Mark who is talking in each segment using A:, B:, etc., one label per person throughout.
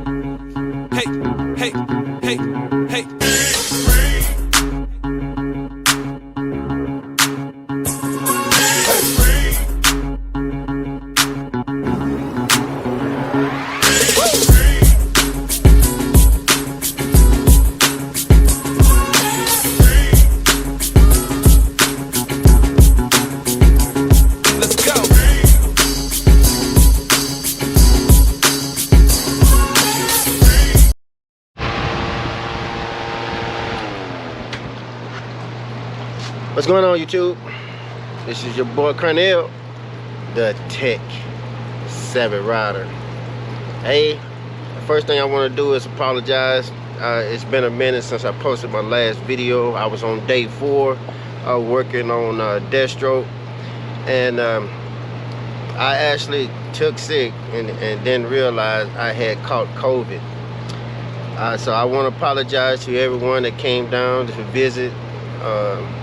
A: Hey, hey, hey, hey.
B: What's going on, YouTube? This is your boy Cornell, the Tech Savvy Rider. Hey, the first thing I want to do is apologize. It's been a minute since I posted my last video. I was on day 4 working on Deathstroke, and I actually took sick and didn't realize I had caught COVID. So I want to apologize to everyone that came down to visit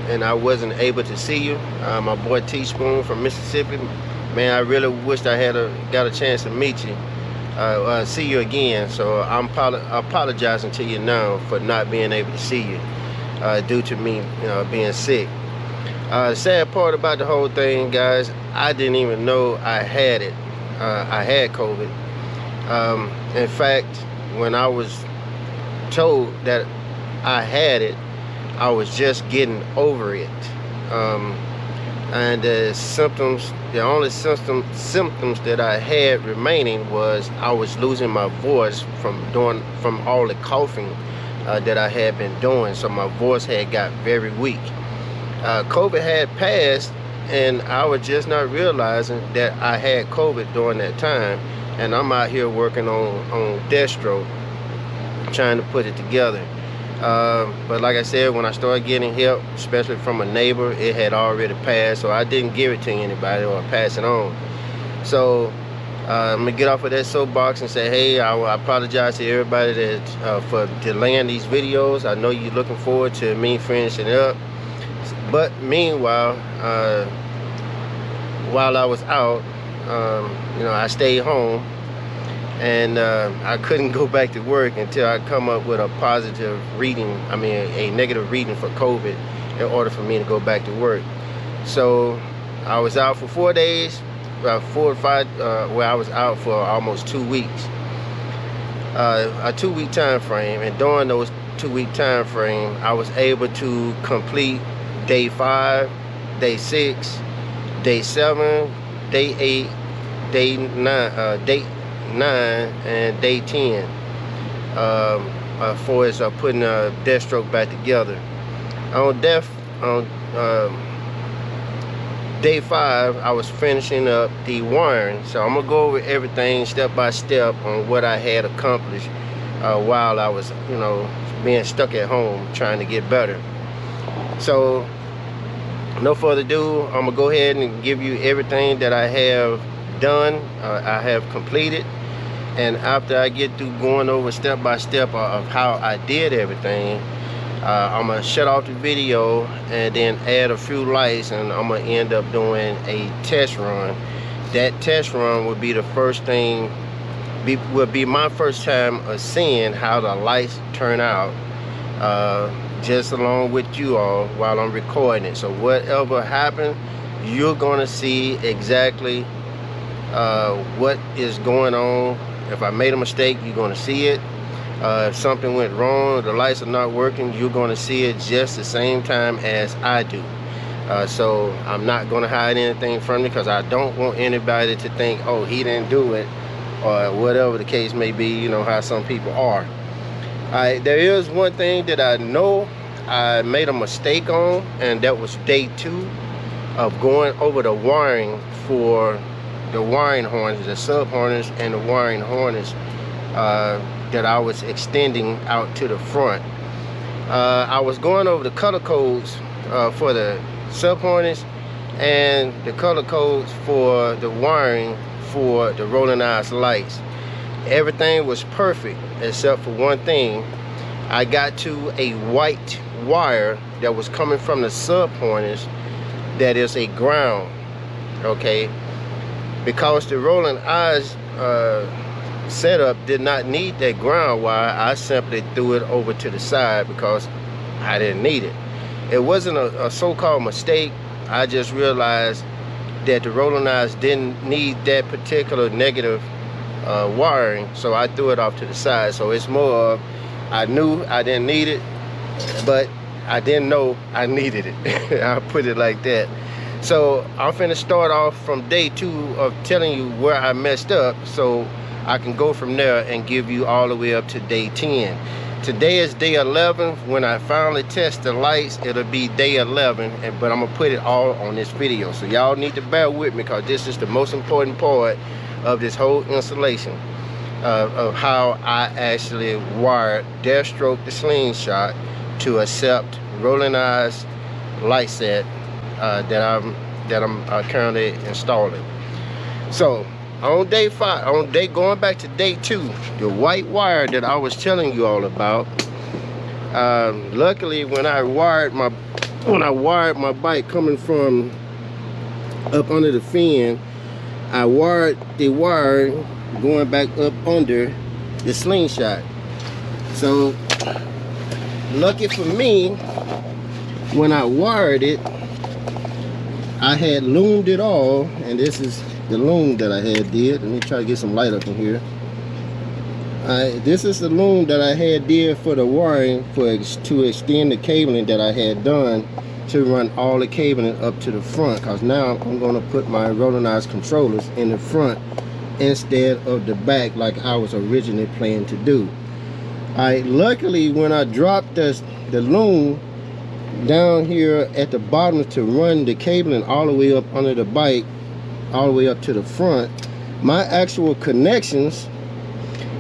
B: and I wasn't able to see you. My boy Teaspoon from Mississippi, man, I really wished I had got a chance to meet you, see you again. So I'm apologizing to you now for not being able to see you due to me being sick. The sad part about the whole thing, guys, I didn't even know I had it. I had COVID. In fact, when I was told that I had it, I was just getting over it, and the symptoms, the only symptoms that I had remaining was I was losing my voice from all the coughing that I had been doing. So my voice had got very weak. COVID had passed, and I was just not realizing that I had COVID during that time. And I'm out here working on Deathstroke, trying to put it together. But like I said, when I started getting help, especially from a neighbor, it had already passed, so I didn't give it to anybody or pass it on. So I'm gonna get off of that soapbox and say, hey, I apologize to everybody that for delaying these videos. I know you're looking forward to me finishing it up, but meanwhile, while I was out, I stayed home. And I couldn't go back to work until I come up with a positive reading, a negative reading for COVID in order for me to go back to work. So I was out for 4 days, 4 or 5, where I was out for almost 2 weeks. A 2-week time frame, and during those 2-week time frame, I was able to complete day 5, day 6, day 7, day 8, day 9, and day 10 for as putting Deathstroke back together. On day 5, I was finishing up the wiring. So I'm gonna go over everything step by step on what I had accomplished while I was being stuck at home trying to get better. So no further ado, I'm gonna go ahead and give you everything that I have done, I have completed. And after I get through going over step by step of how I did everything, I'm gonna shut off the video and then add a few lights, and I'm gonna end up doing a test run. That test run would be the first thing, will be my first time of seeing how the lights turn out, just along with you all while I'm recording it. So whatever happens, you're gonna see exactly what is going on. If I made a mistake, you're going to see it. If something went wrong, the lights are not working, you're going to see it just the same time as I do. So I'm not going to hide anything from you, because I don't want anybody to think, oh, he didn't do it, or whatever the case may be, you know how some people are. There is one thing that I know I made a mistake on, and that was day 2 of going over the wiring for the wiring harness, the sub harness and the wiring harness that I was extending out to the front. I was going over the color codes for the sub harness and the color codes for the wiring for the Rollin lights. Everything was perfect except for one thing. I got to a white wire that was coming from the sub harness that is a ground, okay? Because the Rollin setup did not need that ground wire. I simply threw it over to the side because I didn't need it. It wasn't a so-called mistake. I just realized that the Rollin eyes didn't need that particular negative wiring, so I threw it off to the side. So it's more of, I knew I didn't need it, but I didn't know I needed it. I'll put it like that. So I'm finna start off from day 2 of telling you where I messed up, so I can go from there and give you all the way up to day 10. Today is day 11. When I finally test the lights, it'll be day 11, but I'm gonna put it all on this video. So y'all need to bear with me, because this is the most important part of this whole installation of how I actually wired DaierTek the Slingshot to accept Rollin eyes light set that I'm currently installing. So on day 5, going back to day 2, the white wire that I was telling you all about, luckily when I wired my bike coming from up under the fin, I wired the wire going back up under the Slingshot. So lucky for me, when I wired it, I had loomed it all, and this is the loom that I had did. Let me try to get some light up in here. This is the loom that I had did for the wiring to extend the cabling that I had done to run all the cabling up to the front, because now I'm going to put my Rollin eyes controllers in the front instead of the back like I was originally planning to do. Luckily when I dropped the loom down here at the bottom to run the cabling all the way up under the bike, all the way up to the front, my actual connections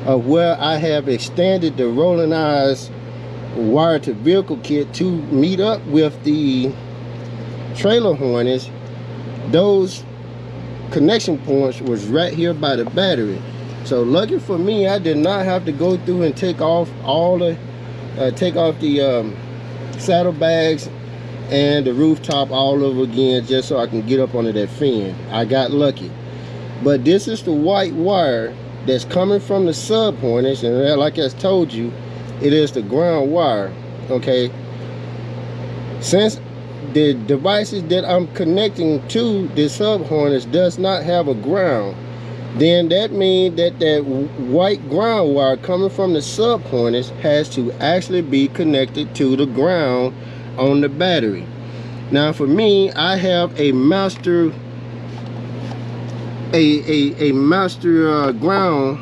B: of where I have extended the Rollin eyes wire to vehicle kit to meet up with the trailer harness, those connection points was right here by the battery. So lucky for me, I did not have to go through and take off the saddlebags and the rooftop all over again just so I can get up under that fin. I got lucky. But this is the white wire that's coming from the sub harness, and like I told you, it is the ground wire. Okay, since the devices that I'm connecting to the sub harness does not have a ground, then that means that that white ground wire coming from the sub harness has to actually be connected to the ground on the battery. Now for me, I have a master ground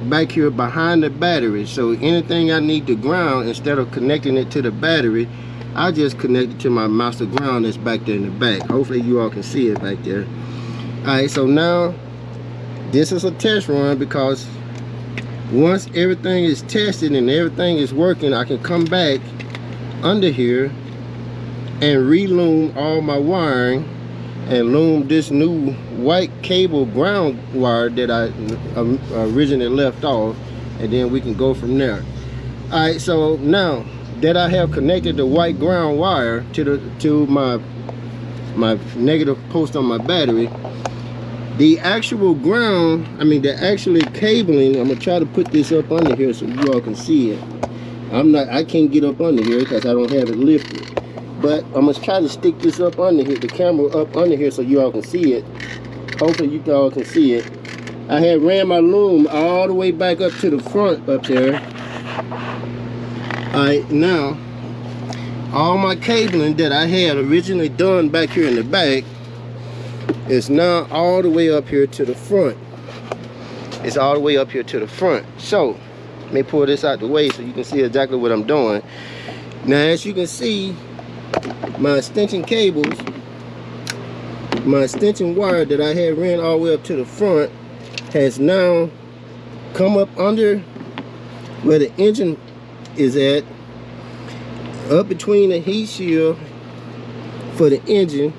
B: back here behind the battery, so anything I need to ground, instead of connecting it to the battery, I just connect it to my master ground that's back there in the back. Hopefully you all can see it back there. Alright, so now this is a test run, because once everything is tested and everything is working, I can come back under here and re-loom all my wiring and loom this new white cable ground wire that I originally left off, and then we can go from there. Alright, so now that I have connected the white ground wire to my negative post on my battery, the actual ground, the actual cabling, I'm gonna try to put this up under here so you all can see it. I can't get up under here because I don't have it lifted, but I'm gonna try to stick this up under here, the camera up under here, so you all can see it. Hopefully you all can see it. I had ran my loom all the way back up to the front up there. Alright, now all my cabling that I had originally done back here in the back is now all the way up here to the front. It's all the way up here to the front. So let me pull this out the way so you can see exactly what I'm doing. Now as you can see, my extension cables, my extension wire that I had ran all the way up to the front has now come up under where the engine is at, up between the heat shield for the engine,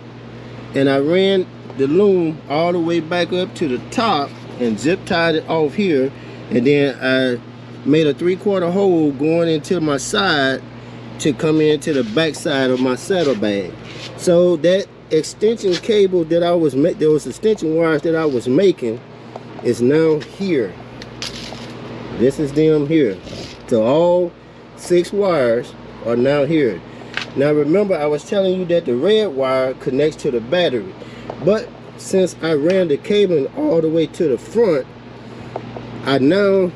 B: and I ran the loom all the way back up to the top and zip tied it off here, and then I made a 3/4 hole going into my side to come into the back side of my saddlebag. So that extension cable that I was those extension wires that I was making is now here. This is them here. So all 6 wires are now here. Now remember, I was telling you that the red wire connects to the battery, but since I ran the cabling all the way to the front, I now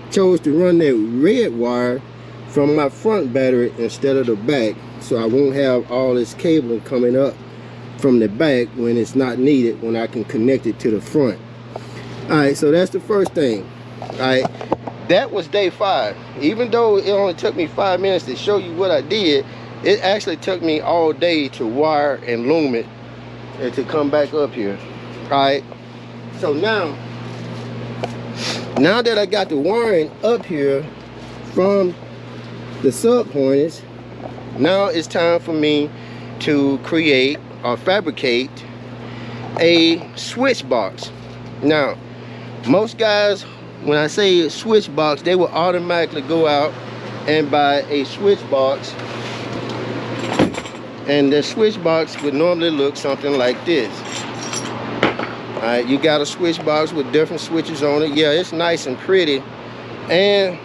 B: chose to run that red wire from my front battery instead of the back, so I won't have all this cabling coming up from the back when it's not needed, when I can connect it to the front. Alright, so that's the first thing. Alright, that was day 5. Even though it only took me 5 minutes to show you what I did, it actually took me all day to wire and loom it and to come back up here. Alright, so now that I got the wiring up here from the sub harness, now it's time for me to create or fabricate a switch box. Now, most guys, when I say switch box, they will automatically go out and buy a switch box, and the switch box would normally look something like this. Alright, you got a switch box with different switches on it. Yeah, it's nice and pretty, and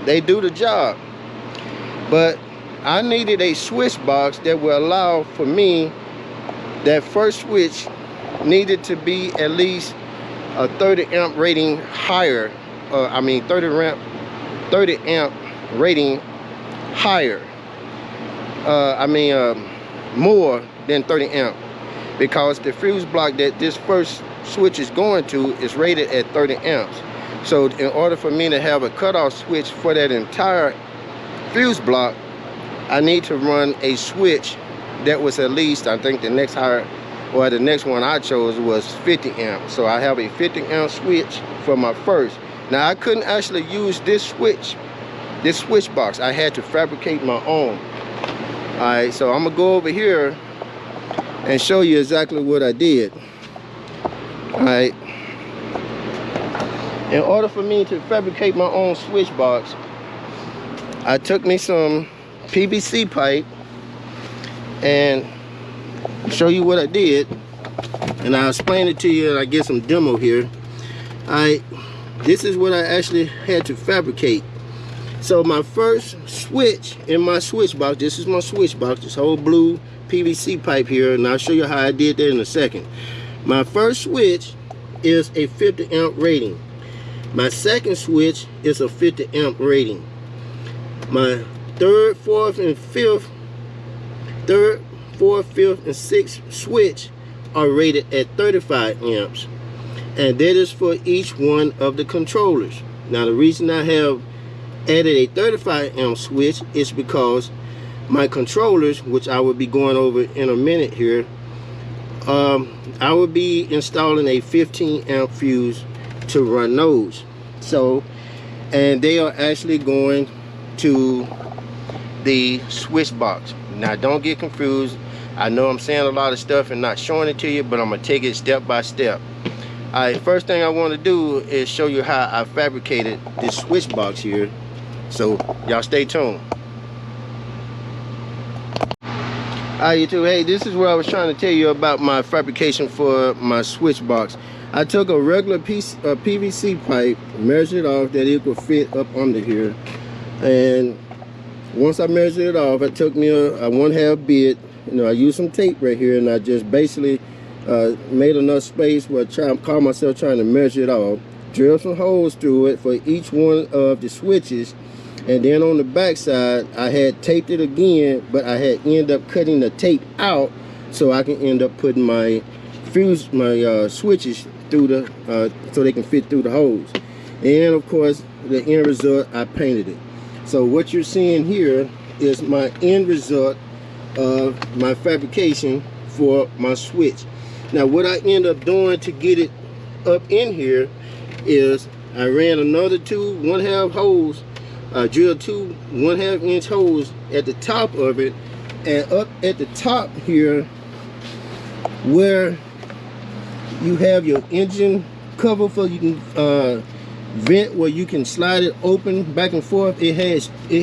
B: they do the job. But I needed a switch box that will allow for me, that first switch needed to be at least a 30 amp rating higher. 30 amp rating higher. More than 30 amp, because the fuse block that this first switch is going to is rated at 30 amps. So in order for me to have a cutoff switch for that entire fuse block, I need to run a switch that was at least, I think the next higher, or the next one I chose was 50 amps. So I have a 50 amp switch for my first. Now I couldn't actually use this switch box. I had to fabricate my own. Alright, so I'm gonna go over here and show you exactly what I did. Alright, in order for me to fabricate my own switch box, I took me some PVC pipe and show you what I did, and I'll explain it to you, and I get some demo here. Alright, this is what I actually had to fabricate. So my first switch in my switch box, this is my switch box, this whole blue PVC pipe here, and I'll show you how I did that in a second. My first switch is a 50 amp rating. My second switch is a 50 amp rating. My third, fourth, and fifth, and sixth switch are rated at 35 amps. And that is for each one of the controllers. Now the reason I have added a 35 amp switch is because my controllers, which I will be going over in a minute here, I will be installing a 15 amp fuse to run those. So, and they are actually going to the switch box. Now don't get confused. I know I'm saying a lot of stuff and not showing it to you, but I'm gonna take it step by step. Alright, first thing I want to do is show you how I fabricated this switch box here. So y'all stay tuned. Alright YouTube, hey, this is where I was trying to tell you about my fabrication for my switch box. I took a regular piece of PVC pipe, measured off that it could fit up under here, and once I measured it off, I took me a 1/2 bit. You know, I used some tape right here, and I just basically made enough space where I caught myself trying to measure it off. Drilled some holes through it for each one of the switches, and then on the back side I had taped it again, but I had ended up cutting the tape out so I can end up putting my switches through the so they can fit through the holes. And of course the end result, I painted it. So what you're seeing here is my end result of my fabrication for my switch. Now what I end up doing to get it up in here is I ran another 2 1/2 holes, drilled 2 1/2 inch holes at the top of it, and up at the top here where you have your engine cover for you can vent, where you can slide it open back and forth. It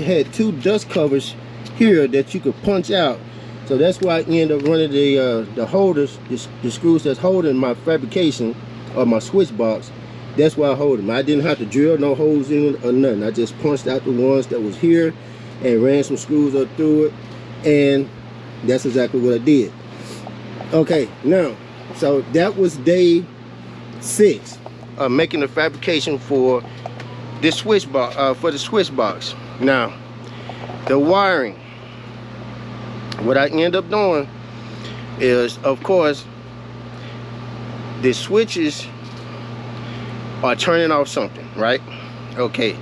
B: had 2 dust covers here that you could punch out. So that's why I ended up running the holders, the screws that's holding my fabrication of my switch box That's why I hold them. I didn't have to drill no holes in it or nothing. I just punched out the ones that was here and ran some screws up through it, and that's exactly what I did. Okay, now, so that was day 6 of making the fabrication for this switch box, Now, the wiring, what I end up doing is, of course, the switches are turning off something, right? Okay,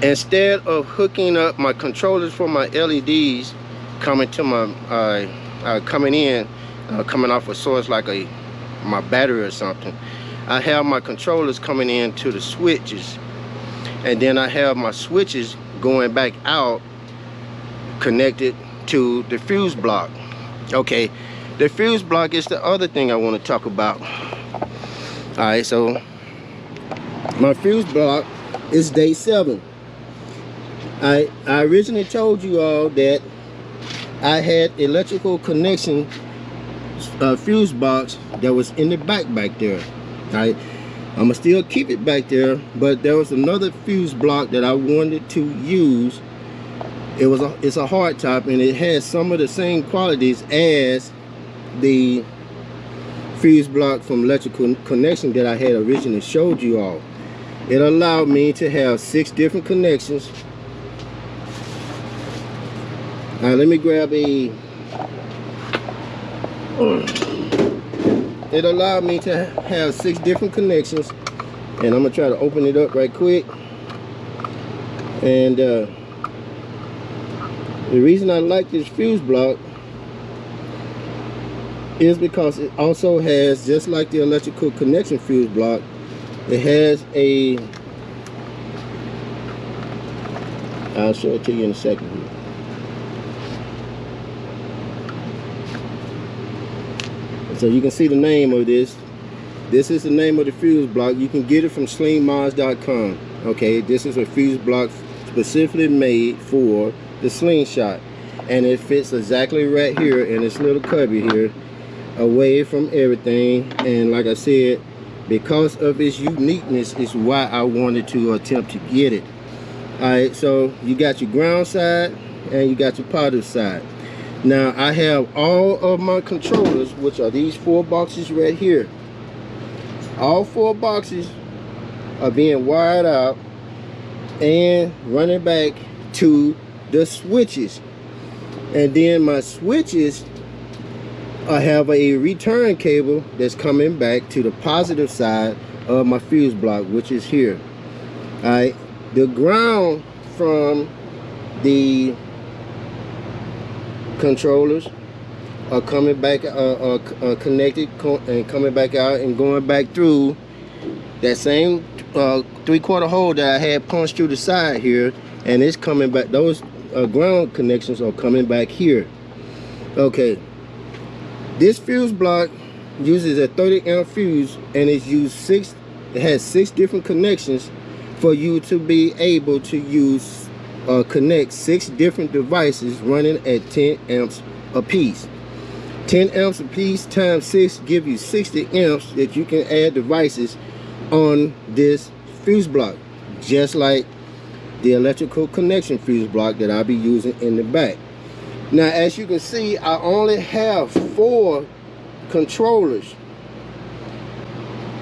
B: instead of hooking up my controllers for my LEDs coming to my coming off a source like my battery or something, I have my controllers coming in to the switches, and then I have my switches going back out connected to the fuse block. Okay, the fuse block is the other thing I want to talk about. All right, so my fuse block is day 7. I originally told you all that I had electrical connection fuse box that was in the back there. Right, I'ma still keep it back there, but there was another fuse block that I wanted to use. It's a hard top, and it has some of the same qualities as the fuse block from electrical connection that I had originally showed you all. It allowed me to have 6 different connections. Now let me grab a it allowed me to have 6 different connections, and I'm gonna try to open it up right quick. And the reason I like this fuse block is because it also has, just like the electrical connection fuse block, it has a, I'll show it to you in a second here. So you can see the name of this. This is the name of the fuse block. You can get it from slingmods.com. Okay, this is a fuse block specifically made for the Slingshot, and it fits exactly right here in this little cubby here, away from everything. And like I said, because of its uniqueness is why I wanted to attempt to get it. All right, so you got your ground side and you got your positive side. Now I have all of my controllers, which are these 4 boxes right here. All 4 boxes are being wired out and running back to the switches. And then my switches, I have a return cable that's coming back to the positive side of my fuse block, which is here. All right, the ground from the controllers are coming back, connected and coming back out and going back through that same 3/4 hole that I had punched through the side here, and it's coming back. Those ground connections are coming back here. Okay, this fuse block uses a 30-amp fuse, and it has 6 different connections for you to be able to use connect 6 different devices running at 10 amps a piece. 10 amps a piece times 6 give you 60 amps that you can add devices on this fuse block, just like the electrical connection fuse block that I'll be using in the back. Now as you can see, I only have 4 controllers,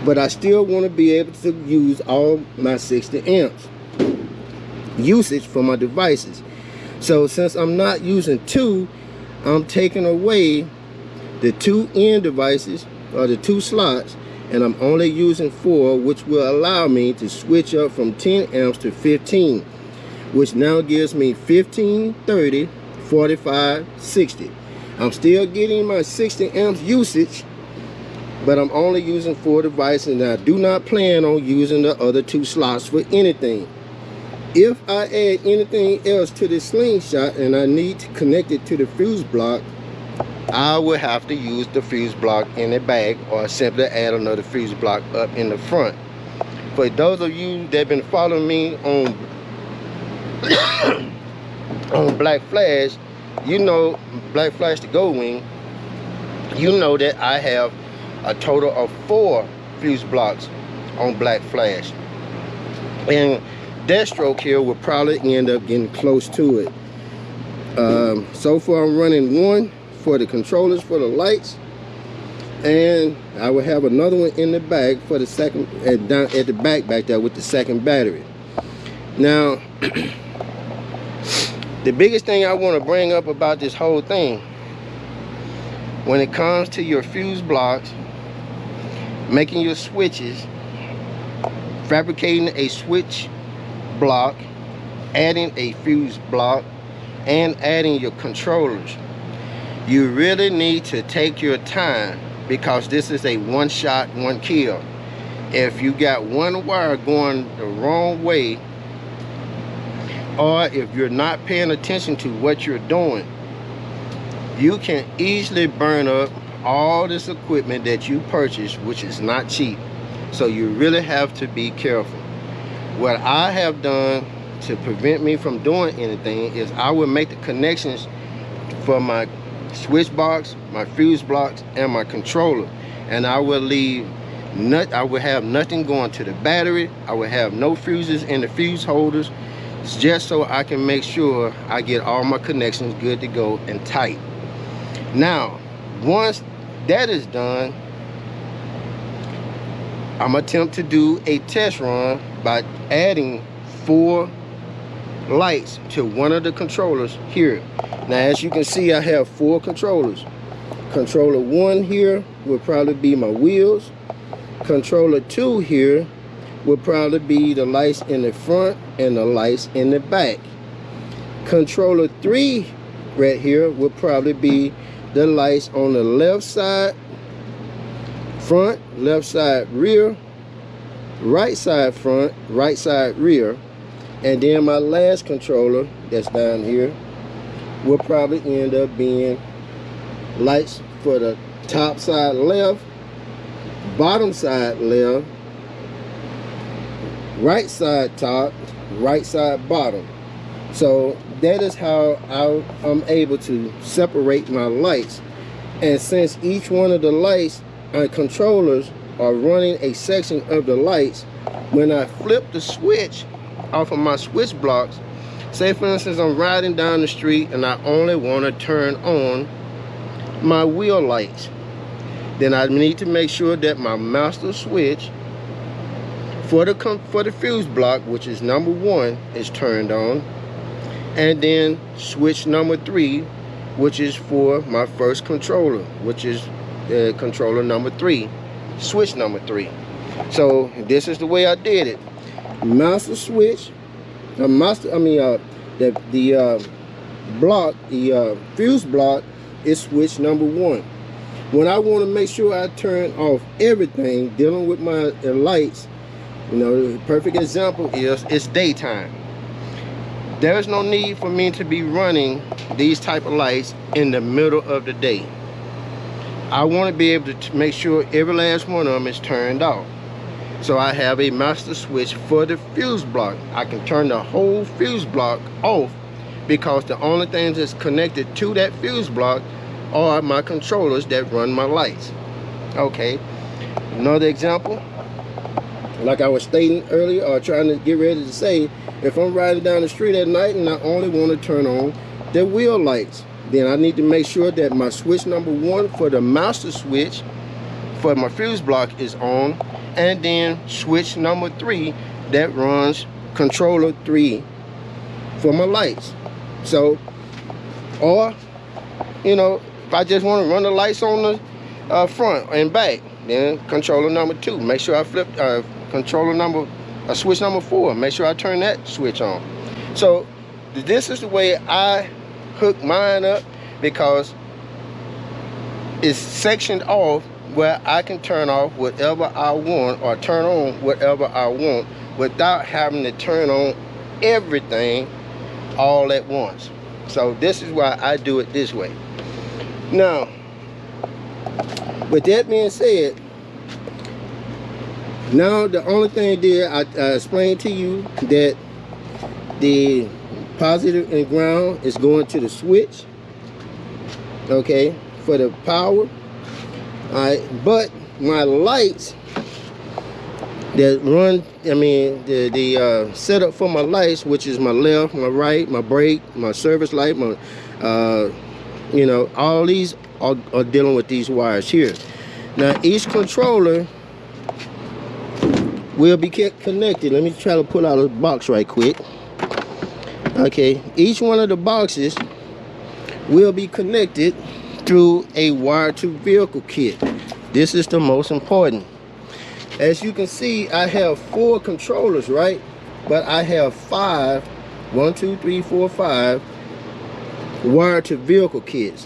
B: but I still want to be able to use all my 60 amps usage for my devices. So since I'm not using 2, I'm taking away the 2 end devices, or the 2 slots, and I'm only using 4, which will allow me to switch up from 10 amps to 15, which now gives me 15, 30, 45, 60. I'm still getting my 60 amps usage, but I'm only using 4 devices, and I do not plan on using the other 2 slots for anything. If I add anything else to this Slingshot and I need to connect it to the fuse block, I will have to use the fuse block in the back, or simply add another fuse block up in the front. For those of you that have been following me on on Black Flash, you know, Black Flash the Gold Wing, you know that I have a total of 4 fuse blocks on black flash. And that stroke here will probably end up getting close to it. So far I'm running one for the controllers for the lights, and I will have another one in the back for the second, down at the back there with the second battery. Now the biggest thing I want to bring up about this whole thing, when it comes to your fuse blocks, making your switches, fabricating a switch block, adding a fuse block, and adding your controllers, you really need to take your time, because this is a one shot, one kill. If you got one wire going the wrong way, or if you're not paying attention to what you're doing, you can easily burn up all this equipment that you purchased, which is not cheap. So you really have to be careful. What I have done to prevent me from doing anything is I will make the connections for my switch box, my fuse blocks, and my controller, and I will leave I will have nothing going to the battery. I will have no fuses in the fuse holders, just so I can make sure I get all my connections good to go and tight. Now once that is done, I'm gonna attempt to do a test run by adding 4 lights to one of the controllers here. Now as you can see, I have 4 controllers. Controller 1 here will probably be my wheels. Controller 2 here will probably be the lights in the front and the lights in the back. Controller 3 right here will probably be the lights on the left side front, left side rear, right side front, right side rear. And then my last controller that's down here will probably end up being lights for the top side left, bottom side left, right side top, right side bottom. So that is how I'm able to separate my lights. And since each one of the lights and controllers are running a section of the lights, when I flip the switch off of my switch blocks, say for instance I'm riding down the street and I only want to turn on my wheel lights, then I need to make sure that my master switch for the fuse block, which is number 1, is turned on, and then switch number 3, which is for my first controller, which is controller number 3, switch number 3. So this is the way I did it. Master switch, the block, the fuse block is switch number 1. When I want to make sure I turn off everything dealing with my lights, you know, the perfect example is it's daytime. There's no need for me to be running these type of lights in the middle of the day. I want to be able to make sure every last one of them is turned off. So I have a master switch for the fuse block. I can turn the whole fuse block off, because the only things that's connected to that fuse block are my controllers that run my lights. Okay, another example, like I was stating earlier, or trying to get ready to say, if I'm riding down the street at night and I only want to turn on the wheel lights, then I need to make sure that my switch number 1 for the master switch for my fuse block is on, and then switch number 3 that runs controller 3 for my lights. So, or you know, if I just want to run the lights on the front and back, then controller number 2, make sure I flip switch number 4, make sure I turn that switch on. So this is the way I hook mine up, because it's sectioned off where I can turn off whatever I want or turn on whatever I want without having to turn on everything all at once. So this is why I do it this way. Now, with that being said, now the only thing there, I explained to you that the positive and ground is going to the switch, okay, for the power. All right, but my lights that run, I mean, the setup for my lights, which is my left, my right, my brake, my service light, my, you know, all these are dealing with these wires here. Now, each controller will be connected. Let me try to pull out a box right quick. Okay, each one of the boxes will be connected through a wire to vehicle kit. This is the most important. As you can see, I have 4 controllers, right? But I have 5, 1, 2, 3, 4, 5 wire to vehicle kits.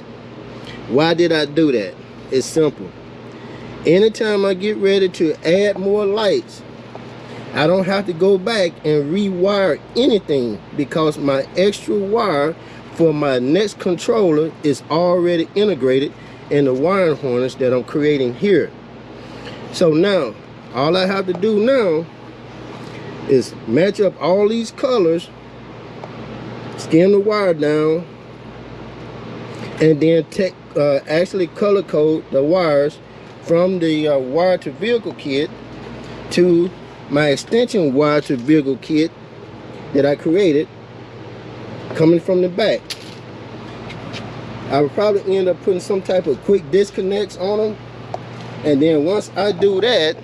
B: Why did I do that? It's simple. Anytime I get ready to add more lights, I don't have to go back and rewire anything, because my extra wire for my next controller is already integrated in the wiring harness that I'm creating here. So now, all I have to do now is match up all these colors, skim the wire down, and then actually color code the wires from the wire to vehicle kit to my extension wire to vehicle kit that I created coming from the back. I would probably end up putting some type of quick disconnects on them, and then once I do that,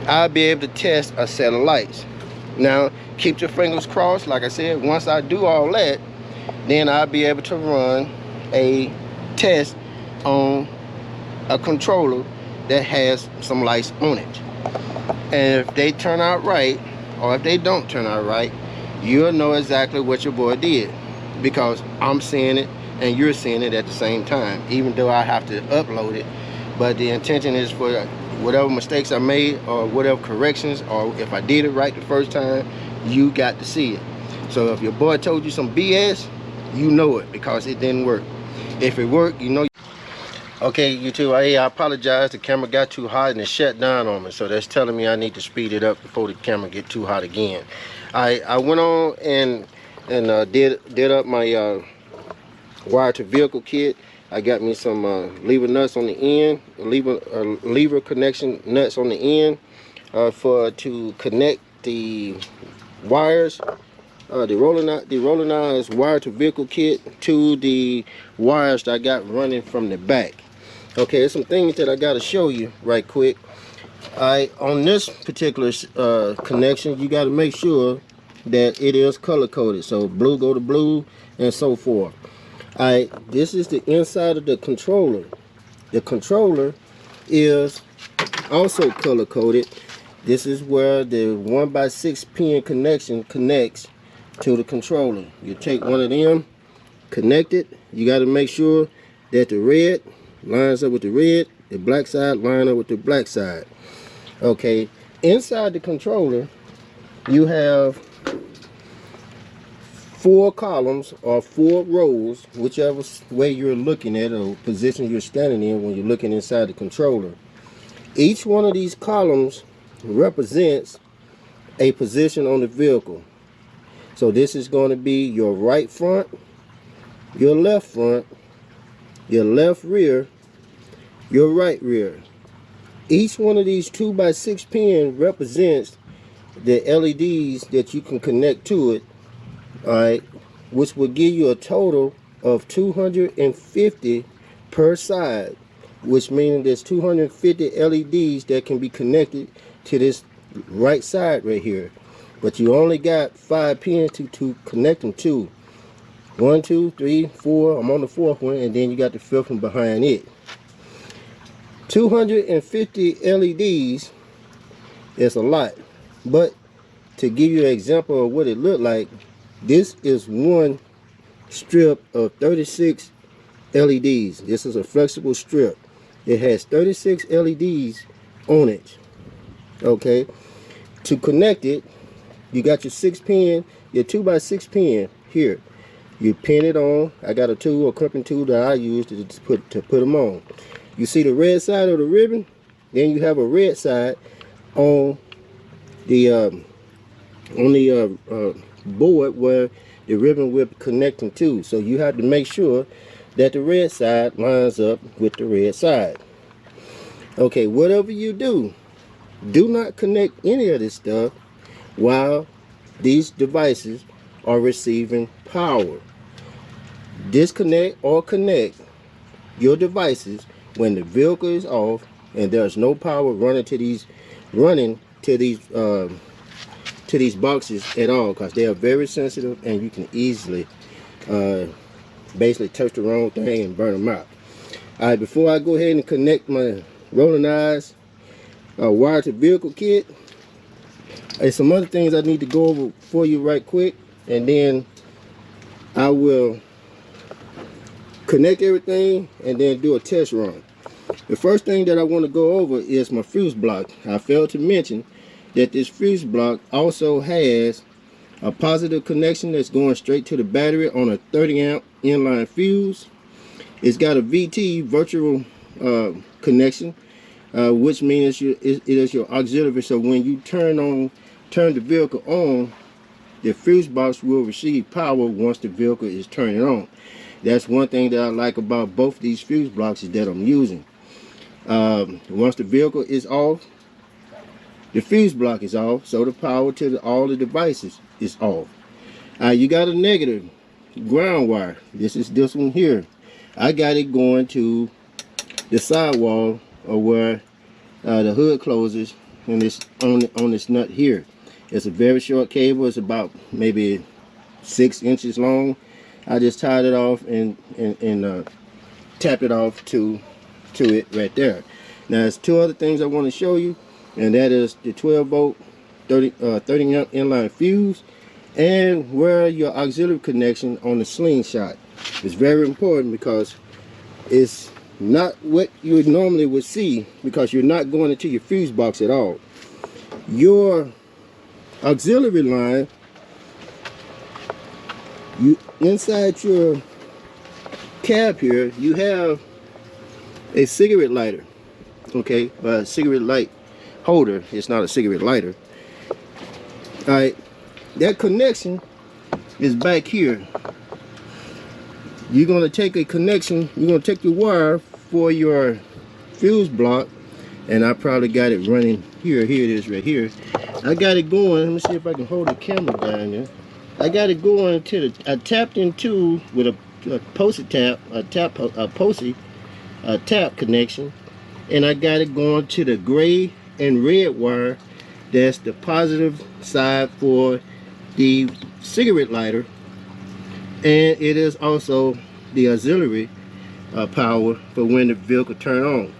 B: I'll be able to test a set of lights. Now, keep your fingers crossed. Like I said, once I do all that, then I'll be able to run a test on a controller that has some lights on it. And if they turn out right, or if they don't turn out right, you'll know exactly what your boy did, because I'm seeing it and you're seeing it at the same time, even though I have to upload it. But the intention is for whatever mistakes I made, or whatever corrections, or if I did it right the first time, you got to see it. So if your boy told you some BS, you know it, because it didn't work. If it worked, you know. Okay, YouTube, I apologize. The camera got too hot and it shut down on me, so that's telling me I need to speed it up before the camera get too hot again. I went on and did up my wire to vehicle kit. I got me some lever nuts on the end, lever connection nuts on the end to connect the wires, the Rollin's wire to vehicle kit to the wires that I got running from the back. Okay, there's some things that I got to show you right quick. On this particular connection, you got to make sure that it is color coded, so blue go to blue and so forth. This is the inside of the controller. The controller is also color coded. This is where the 1x6 pin connection connects to the controller. You take one of them, connect it. You got to make sure that the red lines up with the red, the black side line up with the black side. Okay, inside the controller you have 4 columns or 4 rows, whichever way you're looking at or position you're standing in when you're looking inside the controller. Each one of these columns represents a position on the vehicle. So this is going to be your right front, your left rear, your right rear. Each one of these 2x6 pin represents the LEDs that you can connect to it, alright, which will give you a total of 250 per side, which means there's 250 LEDs that can be connected to this right side right here. But you only got 5 pins to connect them to. 1, 2, 3, 4. I'm on the 4th one, and then you got the 5th one behind it. 250 LEDs is a lot, but to give you an example of what it looked like, this is one strip of 36 LEDs. This is a flexible strip. It has 36 LEDs on it. Okay, to connect it, you got your 6 pin, your 2x6 pin here. You pin it on. I got a tool, a crimping tool that I use to put them on. You see the red side of the ribbon? Then you have a red side on the board where the ribbon will be connecting to. So you have to make sure that the red side lines up with the red side. Okay, whatever you do, Do not connect any of this stuff while these devices are receiving power. Disconnect or connect your devices when the vehicle is off and there's no power running to these boxes at all, because they are very sensitive and you can easily basically touch the wrong thing and burn them out. All right, before I go ahead and connect my Rollin eyes wire to vehicle kit, there's some other things I need to go over for you right quick, and then I will connect everything and then do a test run. The first thing that I want to go over is my fuse block. I failed to mention that this fuse block also has a positive connection that's going straight to the battery on a 30 amp inline fuse. It's got a VT virtual connection, which means it is your auxiliary. So when you turn the vehicle on, the fuse box will receive power once the vehicle is turning on. That's one thing that I like about both these fuse blocks is that I'm using. Once the vehicle is off, the fuse block is off, so the power to all the devices is off. You got a negative ground wire. This is this one here. I got it going to the sidewall or where the hood closes, and it's on this nut here. It's a very short cable. It's about maybe 6 inches long. I just tied it off and tapped it off to it right there. Now there's two other things I want to show you, and that is the 12 volt 30 amp inline fuse and where your auxiliary connection on the Slingshot. It's very important because it's not what you normally would see, because you're not going into your fuse box at all. Your auxiliary line, you inside your cab here, you have a cigarette lighter, okay, a cigarette light holder. It's not a cigarette lighter. All right, that connection is back here. You're going to take a connection, you're going to take the wire for your fuse block, and I probably got it running here. Here it is right here. I got it going. Let me see if I can hold the camera down there. I got it going to the, I tapped into with a posy tap connection, and I got it going to the gray and red wire. That's the positive side for the cigarette lighter, and it is also the auxiliary power for when the vehicle turn on.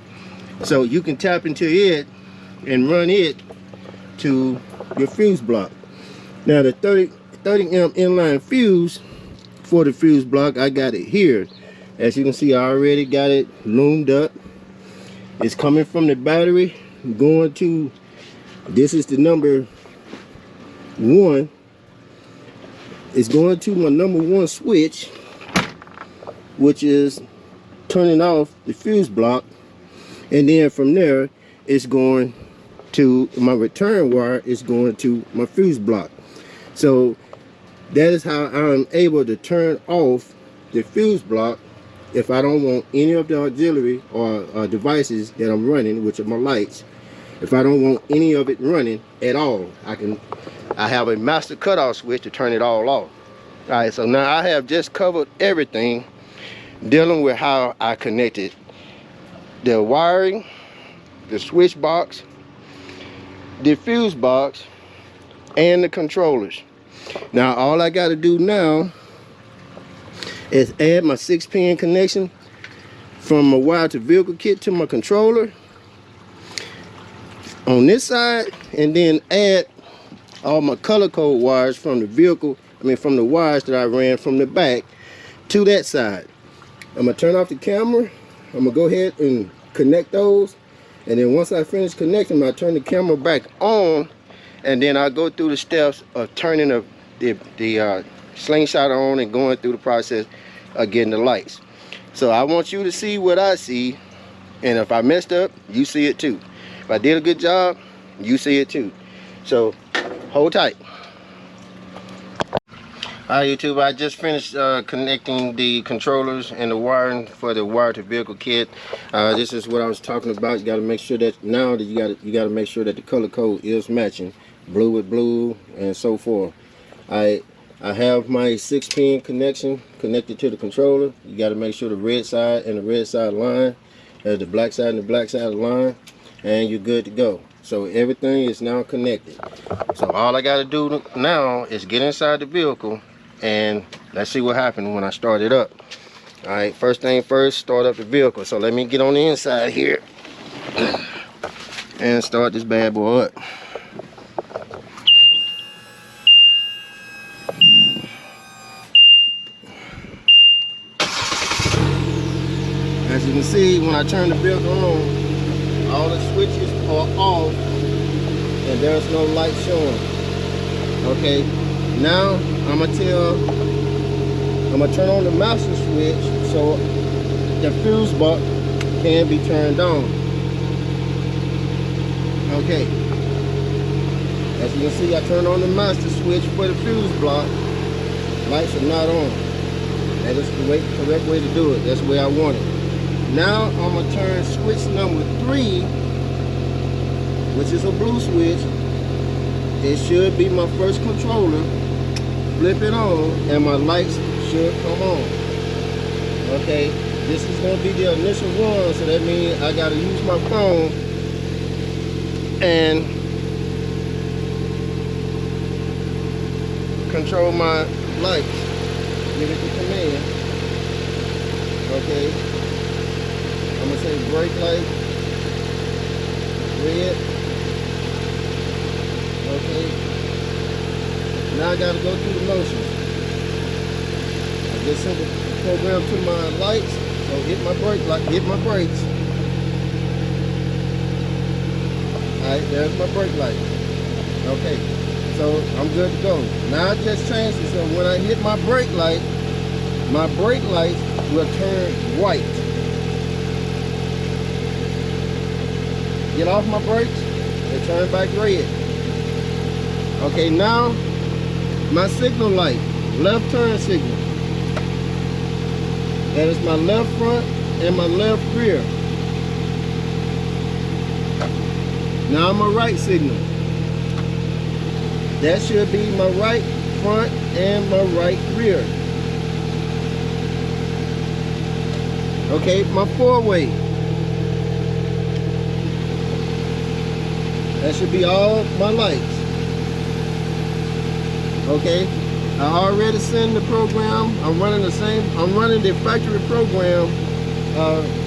B: So you can tap into it and run it to your fuse block. Now the 30 amp inline fuse for the fuse block, I got it here. As you can see, I already got it loomed up. It's coming from the battery going to, this is the number 1. It's going to my number 1 switch, which is turning off the fuse block, and then from there it's going to my return wire, is going to my fuse block. So that is how I'm able to turn off the fuse block if I don't want any of the auxiliary or devices that I'm running, which are my lights. If I don't want any of it running at all, I have a master cutoff switch to turn it all off. All right, so now I have just covered everything dealing with how I connected the wiring, the switch box, the fuse box, and the controllers. Now all I got to do now is add my 6-pin connection from my wire to vehicle kit to my controller on this side, and then add all my color code wires from the vehicle, from the wires that I ran from the back to that side. I'm gonna turn off the camera. I'm gonna go ahead and connect those, and then once I finish connecting them, I turn the camera back on, and then I go through the steps of turning the Slingshot on and going through the process of getting the lights. So I want you to see what I see, and if I messed up, you see it too. If I did a good job, you see it too. So hold tight. Hi YouTube, I just finished connecting the controllers and the wiring for the wire to vehicle kit. This is what I was talking about. You got to make sure that now that you got to make sure that the color code is matching, blue with blue and so forth. I have my 6-pin connection connected to the controller. You got to make sure the red side and the red side line, the black side and the black side line, and you're good to go. So everything is now connected. So all I got to do now is get inside the vehicle and let's see what happened when I start it up. All right, first thing first, start up the vehicle. So let me get on the inside here and start this bad boy up. As you can see, when I turn the vehicle on, all the switches are off and there's no light showing. Okay, now I'm gonna turn on the master switch so the fuse box can be turned on. Okay, as you can see, I turned on the master switch for the fuse block. Lights are not on. That is the correct way to do it. That's the way I want it. Now I'm gonna turn switch number 3, which is a blue switch. It should be my first controller. Flip it on and my lights should come on. Okay, this is going to be the initial one, so that means I got to use my phone and control my lights. Give it the command. Okay, I'm going to say brake light, red. Okay. Now I gotta go through the motions. I just sent the program to my lights, so hit my brake light, hit my brakes. Alright, there's my brake light. Okay, so I'm good to go. Now I just changed it so when I hit my brake light will turn white. Get off my brakes, they turn back red. Okay, now my signal light, left turn signal. That is my left front and my left rear. Now my right signal. That should be my right front and my right rear. Okay, my 4-way. That should be all my lights. Okay, I already sent the program. I'm running the factory program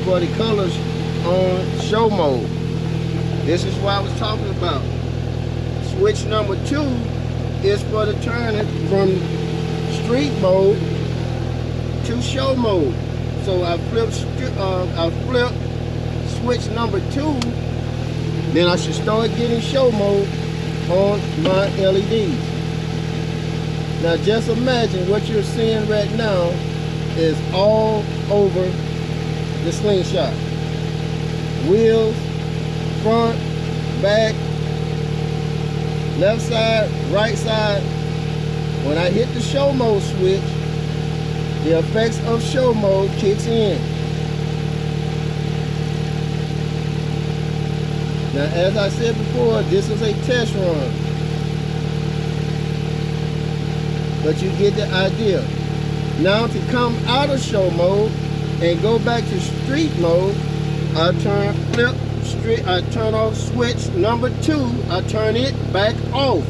B: for the colors on show mode. This is what I was talking about. Switch number 2 is for the turning from street mode to show mode. So I flip switch number 2, then I should start getting show mode on my LEDs. Now just imagine what you're seeing right now is all over the Slingshot. Wheels, front, back, left side, right side. When I hit the show mode switch, the effects of show mode kicks in. Now as I said before, this is a test run. But you get the idea. Now to come out of show mode and go back to street mode, I turn off switch number 2. I turn it back off.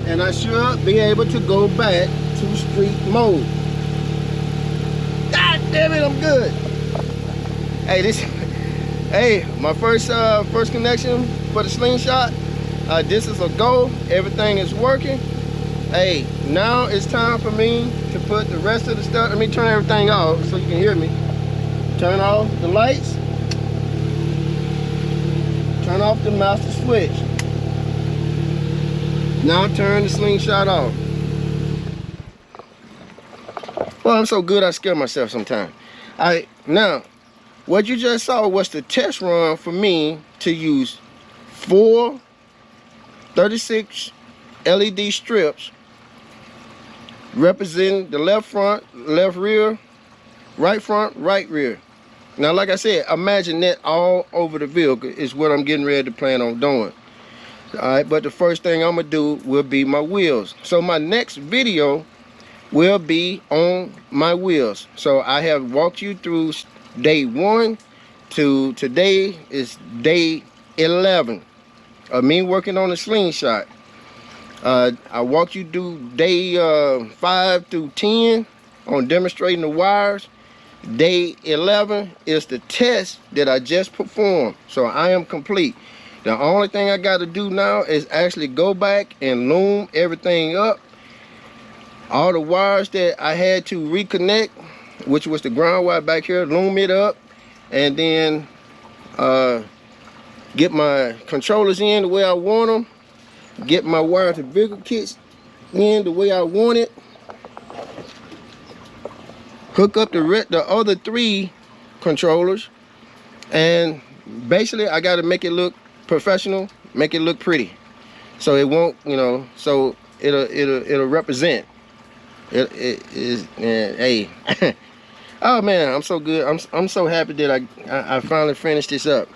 B: And I should be able to go back to street mode. God damn it, I'm good. Hey, my first connection for the Slingshot. This is a go. Everything is working. Hey, now it's time for me to put the rest of the stuff. Let me turn everything off so you can hear me. Turn off the lights. Turn off the master switch. Now turn the Slingshot off. Well, I'm so good I scare myself sometimes. Now, what you just saw was the test run for me to use 4 36 LED strips representing the left front, left rear, right front, right rear. Now, like I said, imagine that all over the vehicle is what I'm getting ready to plan on doing. All right, but the first thing I'm gonna do will be my wheels. So my next video will be on my wheels. So I have walked you through day 1 to today is day 11 of me working on the Slingshot. I walked you through day 5 through 10 on demonstrating the wires. Day 11 is the test that I just performed, so I am complete. The only thing I got to do now is actually go back and loom everything up. All the wires that I had to reconnect, which was the ground wire back here, loom it up, and then get my controllers in the way I want them, get my wire to vehicle kits in the way I want it, hook up the other 3 controllers, and basically I got to make it look professional, make it look pretty, so it won't, you know, so it'll represent. It is, hey. Oh man, I'm so good. I'm so happy that I finally finished this up.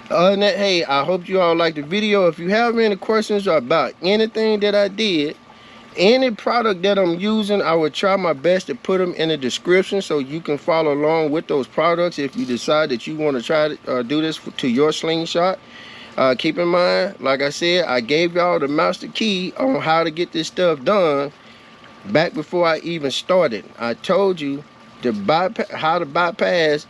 B: Other than that, hey, I hope you all liked the video. If you have any questions about anything that I did, any product that I'm using, I will try my best to put them in the description so you can follow along with those products if you decide that you want to try to do this to your Slingshot. Keep in mind, like I said, I gave y'all the master key on how to get this stuff done back before I even started. I told you to how to bypass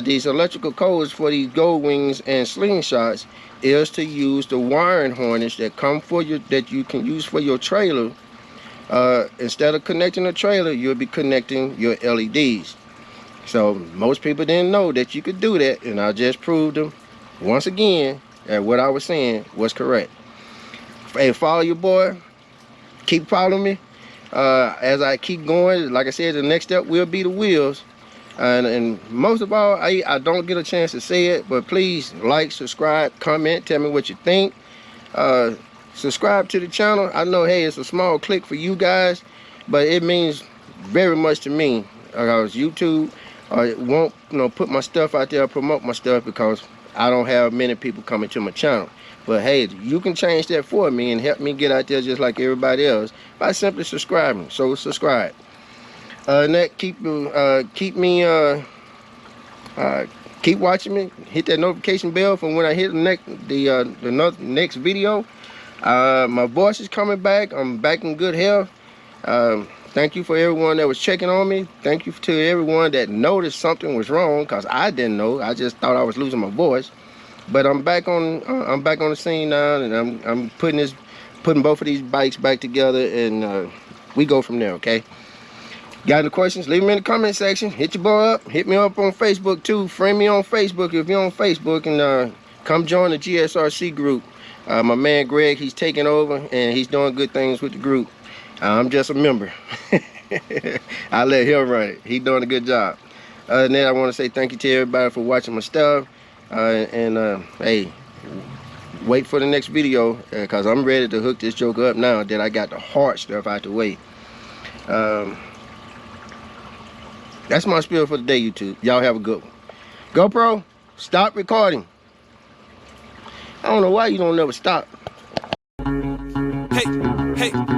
B: these electrical codes for these gold wings and Slingshots is to use the wiring harness that come for you, that you can use for your trailer. Instead of connecting the trailer, you'll be connecting your LEDs. So most people didn't know that you could do that, and I just proved them once again that what I was saying was correct. Hey, follow your boy, keep following me as I keep going. Like I said, the next step will be the wheels, and most of all, I don't get a chance to say it, but please like, subscribe, comment, tell me what you think. Subscribe to the channel. I know, hey, it's a small click for you guys, but it means very much to me, because YouTube won't, you know, put my stuff out there, promote my stuff, because I don't have many people coming to my channel. But hey, you can change that for me and help me get out there just like everybody else by simply subscribing. So subscribe. That keep watching me. Hit that notification bell for when I hit the next video. My voice is coming back. I'm back in good health. Thank you for everyone that was checking on me. Thank you to everyone that noticed something was wrong, because I didn't know. I just thought I was losing my voice. But I'm back on the scene now, and I'm putting both of these bikes back together, and we go from there. Okay. Got any questions? Leave them in the comment section. Hit your boy up. Hit me up on Facebook too. Friend me on Facebook if you're on Facebook, and come join the GSRC group. My man Greg, he's taking over, and he's doing good things with the group. I'm just a member. I let him run it. He's doing a good job. Other than that, I want to say thank you to everybody for watching my stuff. Hey, wait for the next video, because I'm ready to hook this joker up now that I got the hard stuff out the way. That's my spiel for the day, YouTube. Y'all have a good one. GoPro, stop recording. I don't know why you don't never stop.
A: Hey, hey.